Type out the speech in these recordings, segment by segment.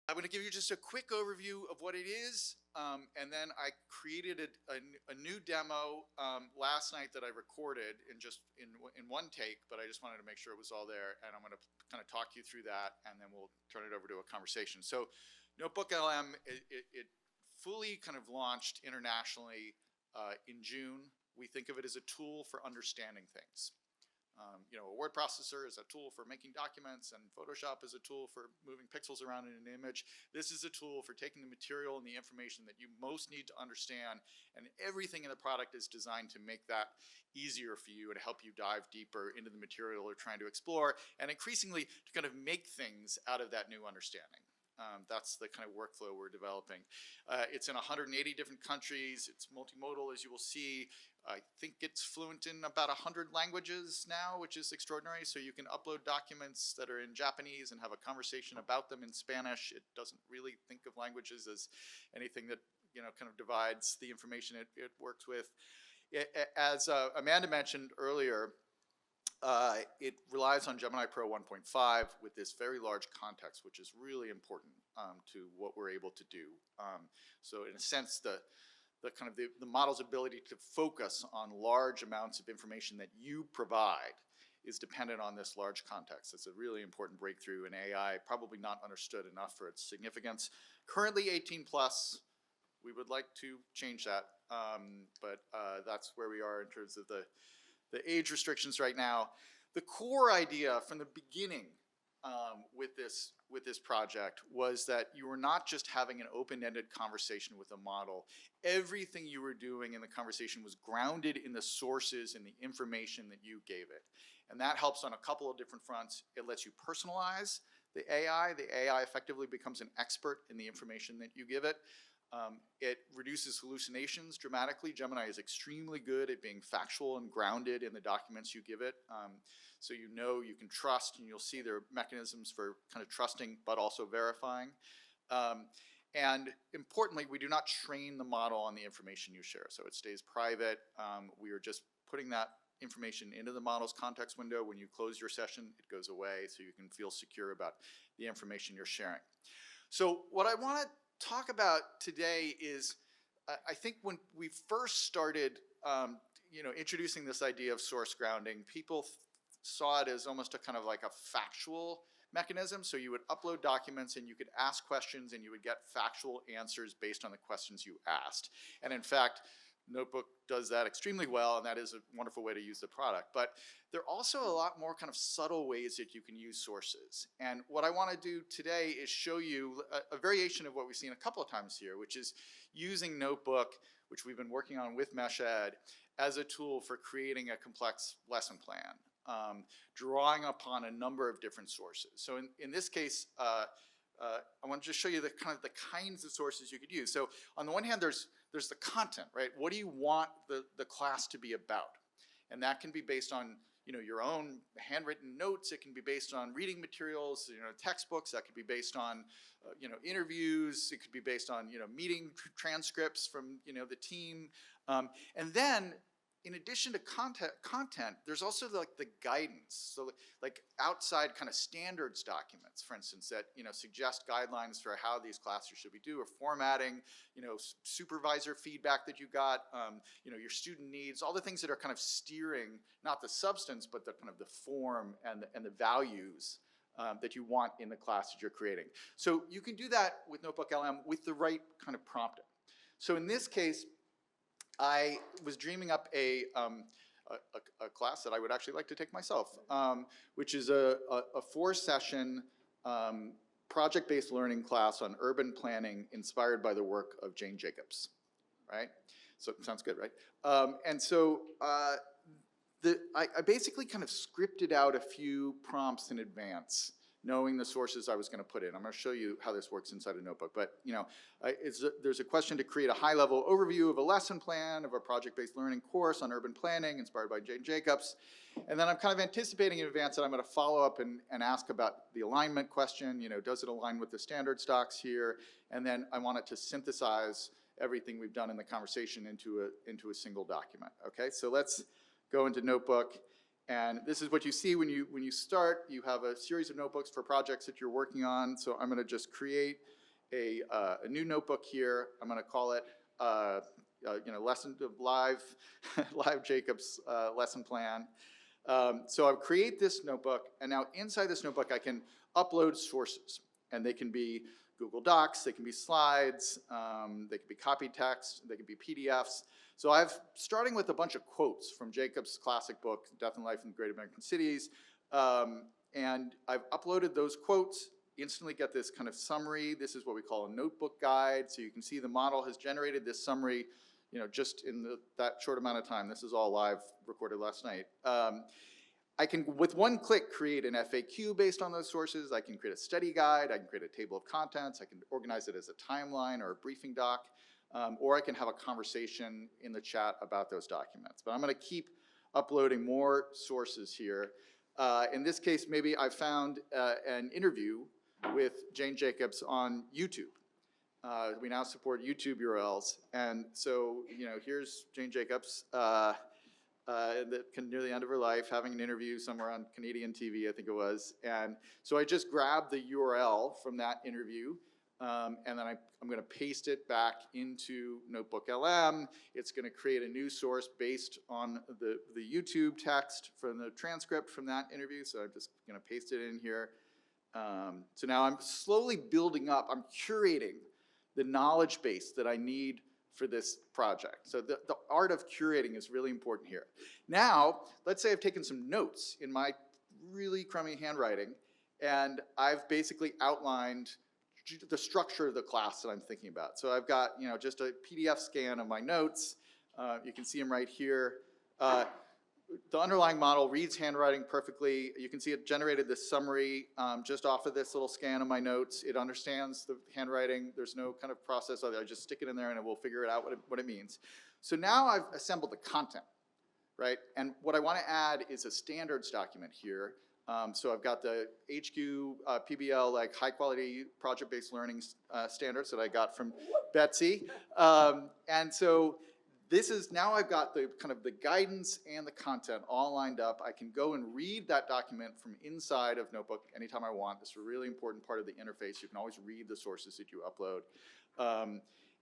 I'm going to give you just a quick overview of what it is, and then I created a new demo last night that I recorded in one take, but I just wanted to make sure it was all there, and I'm going to kind of talk you through that, and then we'll turn it over to a conversation. So NotebookLM, it fully kind of launched internationally in June. We think of it as a tool for understanding things. A word processor is a tool for making documents, and Photoshop is a tool for moving pixels around in an image. This is a tool for taking the material and the information that you most need to understand, and everything in the product is designed to make that easier for you and help you dive deeper into the material you're trying to explore, and increasingly to kind of make things out of that new understanding. That's the kind of workflow we're developing. It's in 180 different countries. It's multimodal, as you will see. I think it's fluent in about 100 languages now, which is extraordinary. So you can upload documents that are in Japanese and have a conversation about them in Spanish. It doesn't really think of languages as anything that kind of divides the information it works with. As Amanda mentioned earlier, it relies on Gemini Pro 1.5 with this very large context, which is really important to what we're able to do. So in a sense, the model's ability to focus on large amounts of information that you provide is dependent on this large context. It's a really important breakthrough in AI, probably not understood enough for its significance. Currently 18 plus. We would like to change that, but that's where we are in terms of the age restrictions right now. The core idea from the beginning with this project was that you were not just having an open-ended conversation with a model. Everything you were doing in the conversation was grounded in the sources and the information that you gave it. And that helps on a couple of different fronts. It lets you personalize the AI. The AI effectively becomes an expert in the information that you give it. It reduces hallucinations dramatically. Gemini is extremely good at being factual and grounded in the documents you give it. So you can trust, and you'll see there are mechanisms for kind of trusting but also verifying. And importantly, we do not train the model on the information you share. So it stays private. We are just putting that information into the model's context window. When you close your session, it goes away, so you can feel secure about the information you're sharing. So what I want to talk about today is, I think when we first started introducing this idea of source grounding, people saw it as almost a kind of like a factual mechanism. So you would upload documents and you could ask questions and you would get factual answers based on the questions you asked. And in fact, Notebook does that extremely well, and that is a wonderful way to use the product. But there are also a lot more kind of subtle ways that you can use sources. And what I want to do today is show you a variation of what we've seen a couple of times here, which is using Notebook, which we've been working on with MeshEd, as a tool for creating a complex lesson plan, drawing upon a number of different sources. So in this case, I want to just show you the kinds of sources you could use. So on the one hand, there's the content, right? What do you want the class to be about? And that can be based on your own handwritten notes. It can be based on reading materials, textbooks. That could be based on interviews. It could be based on meeting transcripts from the team. And then in addition to content, there's also the guidance. So like outside kind of standards documents, for instance, that suggest guidelines for how these classes should be done, or formatting, supervisor feedback that you got, your student needs, all the things that are kind of steering not the substance but the kind of the form and the values that you want in the class that you're creating. So you can do that with NotebookLM with the right kind of prompting. So in this case, I was dreaming up a class that I would actually like to take myself, which is a 4-session project-based learning class on urban planning inspired by the work of Jane Jacobs, right? So sounds good, right? And so I basically kind of scripted out a few prompts in advance, knowing the sources I was going to put in. I'm going to show you how this works inside a notebook. But there's a question to create a high-level overview of a lesson plan of a project-based learning course on urban planning inspired by Jane Jacobs. And then I'm kind of anticipating in advance that I'm going to follow up and ask about the alignment question. Does it align with the standard stocks here? And then I want it to synthesize everything we've done in the conversation into a single document. Okay, so let's go into Notebook. And this is what you see when you start. You have a series of notebooks for projects that you're working on. So I'm going to just create a new notebook here. I'm going to call it, lesson live, live Jacob's lesson plan. So I create this notebook, and now inside this notebook I can upload sources, and they can be Google Docs, they can be slides, they can be copy text, they can be PDFs. So starting with a bunch of quotes from Jacob's classic book, Death and Life in the Great American Cities, and I've uploaded those quotes, instantly get this kind of summary. This is what we call a notebook guide. So you can see the model has generated this summary, just in that short amount of time. This is all live, recorded last night. I can, with one click, create an FAQ based on those sources. I can create a study guide. I can create a table of contents. I can organize it as a timeline or a briefing doc, or I can have a conversation in the chat about those documents. But I'm going to keep uploading more sources here. In this case, maybe I found an interview with Jane Jacobs on YouTube. We now support YouTube URLs, and so here's Jane Jacobs near the end of her life, having an interview somewhere on Canadian TV, I think it was. And so I just grabbed the URL from that interview, and then I'm going to paste it back into NotebookLM. It's going to create a new source based on the YouTube text from the transcript from that interview. So I'm just going to paste it in here. So now I'm slowly building up, I'm curating the knowledge base that I need for this project. So the art of curating is really important here. Now, let's say I've taken some notes in my really crummy handwriting, and I've basically outlined the structure of the class that I'm thinking about. So I've got just a PDF scan of my notes. You can see them right here. The underlying model reads handwriting perfectly. You can see it generated this summary just off of this little scan of my notes. It understands the handwriting. There's no kind of process other. I just stick it in there and it will figure it out what it means. So now I've assembled the content, right? And what I want to add is a standards document here. So I've got the HQ PBL, like high quality project-based learning standards that I got from Betsy. And so this is, now I've got the kind of the guidance and the content all lined up. I can go and read that document from inside of Notebook anytime I want. This is a really important part of the interface. You can always read the sources that you upload.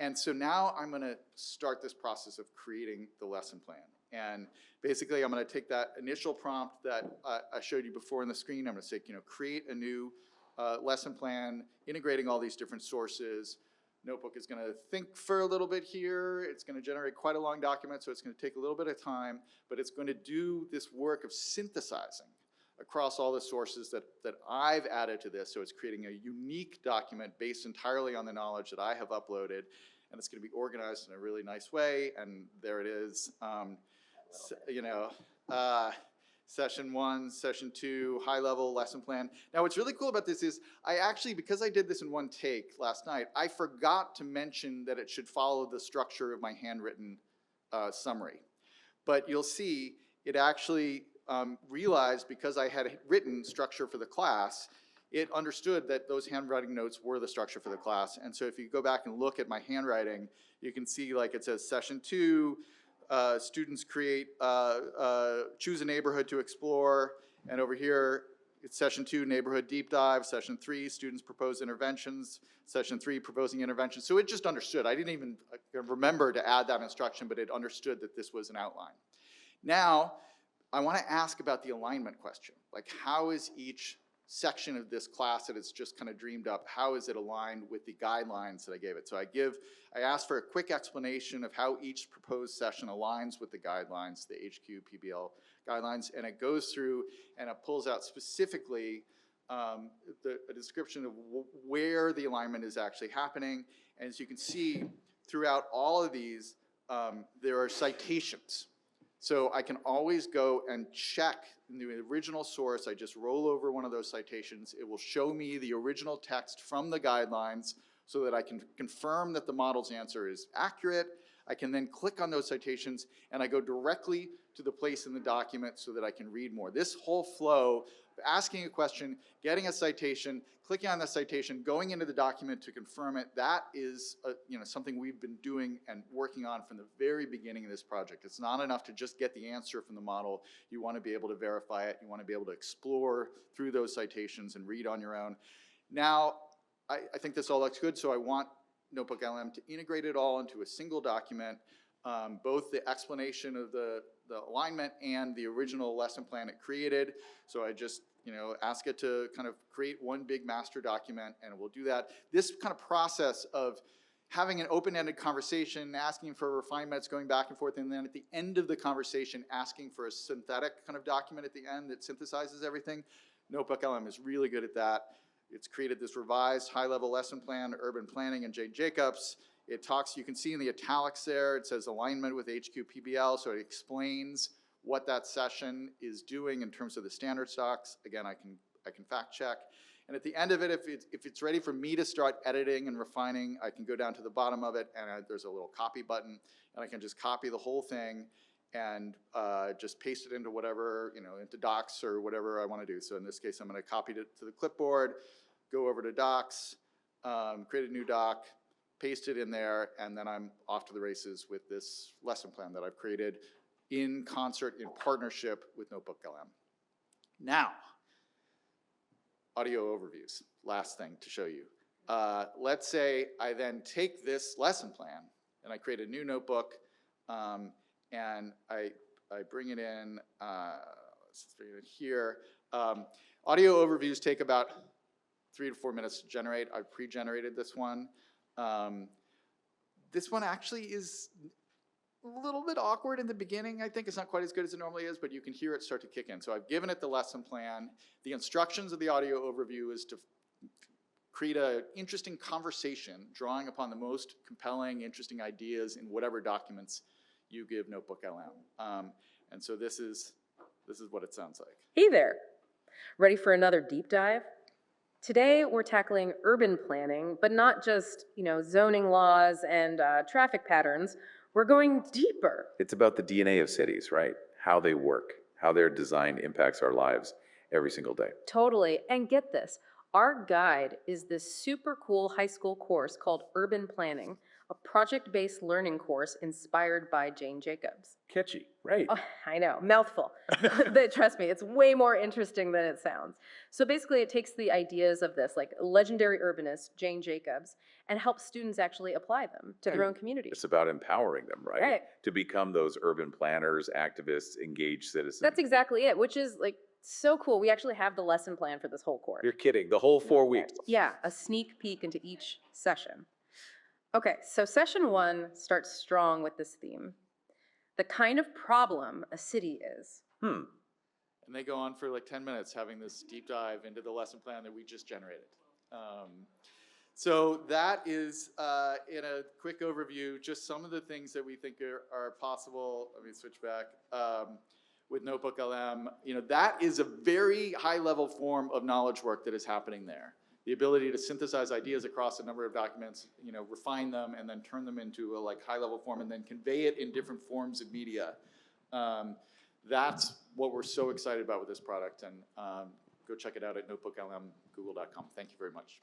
And so now I'm going to start this process of creating the lesson plan. And basically I'm going to take that initial prompt that I showed you before on the screen. I'm going to say, create a new lesson plan, integrating all these different sources. Notebook is going to think for a little bit here. It's going to generate quite a long document, so it's going to take a little bit of time, but it's going to do this work of synthesizing across all the sources that I've added to this. So it's creating a unique document based entirely on the knowledge that I have uploaded, and it's going to be organized in a really nice way. And there it is. Session 1, Session 2, high-level lesson plan. Now, what's really cool about this is I actually, because I did this in one take last night, I forgot to mention that it should follow the structure of my handwritten summary. But you'll see it actually realized, because I had written structure for the class, it understood that those handwriting notes were the structure for the class. And so if you go back and look at my handwriting, you can see like it says Session 2, students choose a neighborhood to explore, and over here it's Session 2, neighborhood deep dive. Session 3, students propose interventions. Session 3, proposing interventions. So it just understood. I didn't even remember to add that instruction, but it understood that this was an outline. Now, I want to ask about the alignment question. Like, how is each section of this class that it's just kind of dreamed up, how is it aligned with the guidelines that I gave it? So I asked for a quick explanation of how each proposed session aligns with the guidelines, the HQ PBL guidelines, and it goes through and it pulls out specifically a description of where the alignment is actually happening. And as you can see, throughout all of these, there are citations. So I can always go and check in the original source. I just roll over one of those citations. It will show me the original text from the guidelines so that I can confirm that the model's answer is accurate. I can then click on those citations and I go directly to the place in the document so that I can read more. This whole flow, asking a question, getting a citation, clicking on the citation, going into the document to confirm it, that is something we've been doing and working on from the very beginning of this project. It's not enough to just get the answer from the model. You want to be able to verify it. You want to be able to explore through those citations and read on your own. Now, I think this all looks good, so I want NotebookLM to integrate it all into a single document, both the explanation of the alignment and the original lesson plan it created. So I just, ask it to kind of create one big master document, and it will do that. This kind of process of having an open-ended conversation, asking for refinements, going back and forth, and then at the end of the conversation, asking for a synthetic kind of document at the end that synthesizes everything. NotebookLM is really good at that. It's created this revised high-level lesson plan, urban planning, and Jane Jacobs. It talks, you can see in the italics there, it says alignment with HQPBL, so it explains what that session is doing in terms of the standard stocks. Again, I can fact check. And at the end of it, if it's ready for me to start editing and refining, I can go down to the bottom of it, and there's a little copy button, and I can just copy the whole thing and just paste it into whatever, into Docs or whatever I want to do. So in this case, I'm going to copy it to the clipboard, go over to Docs, create a new doc, paste it in there, and then I'm off to the races with this lesson plan that I've created in concert, in partnership with NotebookLM. Now, audio overviews, last thing to show you. Let's say I then take this lesson plan and I create a new notebook, and I bring it in, let's bring it in here. Audio overviews take about 3 to 4 minutes to generate. I've pre-generated this one. This one actually is a little bit awkward in the beginning. I think it's not quite as good as it normally is, but you can hear it start to kick in. So I've given it the lesson plan. The instructions of the audio overview is to create an interesting conversation, drawing upon the most compelling, interesting ideas in whatever documents you give NotebookLM. And so this is what it sounds like. Hey there. Ready for another deep dive? Today we're tackling urban planning, but not just, zoning laws and traffic patterns. We're going deeper. It's about the DNA of cities, right? How they work, how their design impacts our lives every single day. Totally. And get this, our guide is this super cool high school course called Urban Planning, a project-based learning course inspired by Jane Jacobs. Catchy, right? Oh, I know, mouthful. But trust me, it's way more interesting than it sounds. So basically it takes the ideas of this, like legendary urbanist Jane Jacobs, and helps students actually apply them to their own communities. It's about empowering them, right? Right. To become those urban planners, activists, engaged citizens. That's exactly it, which is so cool. We actually have the lesson plan for this whole course. You're kidding, the whole 4 weeks. Yeah, a sneak peek into each session. Okay, so session 1 starts strong with this theme. The kind of problem a city is. And they go on for like 10 minutes having this deep dive into the lesson plan that we just generated. So that is, in a quick overview, just some of the things that we think are possible. Let me switch back. With NotebookLM, that is a very high-level form of knowledge work that is happening there. The ability to synthesize ideas across a number of documents, refine them, and then turn them into a high-level form, and then convey it in different forms of media. That's what we're so excited about with this product, and go check it out at notebooklmgoogle.com. Thank you very much.